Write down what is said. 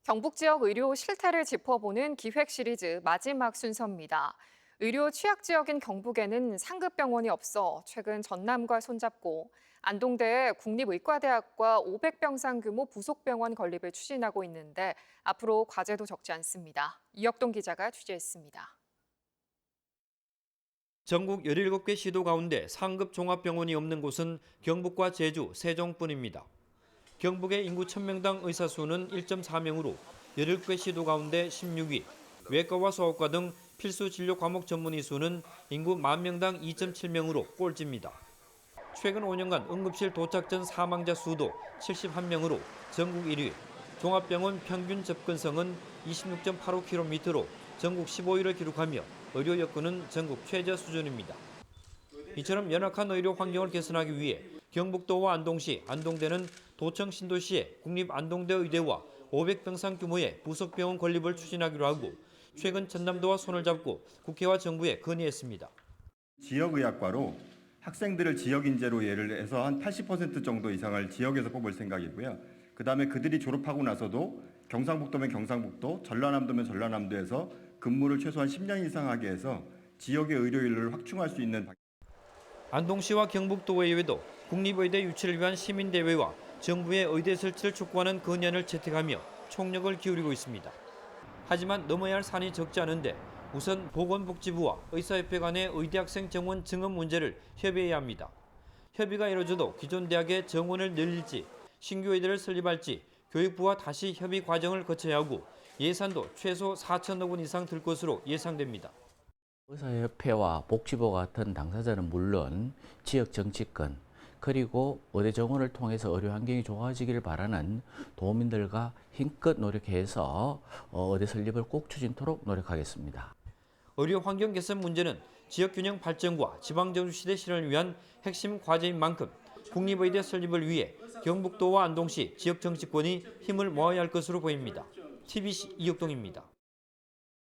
경북 지역 의료 실태를 짚어보는 기획 시리즈 마지막 순서입니다. 의료 취약 지역인 경북에는 상급 병원이 없어 최근 전남과 손잡고 안동대에 국립의과대학과 500병상 규모 부속병원 건립을 추진하고 있는데 앞으로 과제도 적지 않습니다. 이혁동 기자가 취재했습니다. 전국 17개 시도 가운데 상급 종합병원이 없는 곳은 경북과 제주, 세종뿐입니다. 경북의 인구 1000명당 의사 수는 1.4명으로 17개 시도 가운데 16위, 외과와 소아과 등 필수 진료 과목 전문의 수는 인구 10,000명당 2.7명으로 꼴찌입니다. 최근 5년간 응급실 도착 전 사망자 수도 71명으로 전국 1위, 종합병원 평균 접근성은 26.85km로 전국 15위를 기록하며 의료 여건은 전국 최저 수준입니다. 이처럼 열악한 의료 환경을 개선하기 위해 경북도와 안동시, 안동대는 도청 신도시에 국립안동대 의대와 500병상 규모의 부속병원 건립을 추진하기로 하고 최근 전남도와 손을 잡고 국회와 정부에 건의했습니다. 지역의학과로 학생들을 지역 인재로 예를 해서 한 80% 정도 이상을 지역에서 뽑을 생각이고요. 그다음에 그들이 졸업하고 나서도 경상북도면 경상북도, 전라남도면 전라남도에서 근무를 최소한 10년 이상 하게 해서 지역의 의료인력을 확충할 수 있는. 안동시와 경북도의회도 국립의대 유치를 위한 시민대회와 정부의 의대 설치를 촉구하는 건의안을 채택하며 총력을 기울이고 있습니다. 하지만 넘어야 할 산이 적지 않은데 우선 보건복지부와 의사협회 간의 의대학생 정원 증원 문제를 협의해야 합니다. 협의가 이루어져도 기존 대학의 정원을 늘릴지 신규 의대를 설립할지 교육부와 다시 협의 과정을 거쳐야 하고 예산도 최소 4천억 원 이상 들 것으로 예상됩니다. 의사협회와 복지부 같은 당사자는 물론 지역 정치권 그리고 의대 정원을 통해서 의료 환경이 좋아지기를 바라는 도민들과 힘껏 노력해서 의대 설립을 꼭 추진토록 노력하겠습니다. 의료 환경 개선 문제는 지역균형 발전과 지방정시대 실현을 위한 핵심 과제인 만큼 국립의대 설립을 위해 경북도와 안동시 지역 정치권이 힘을 모아야 할 것으로 보입니다. TBC 이혁동입니다.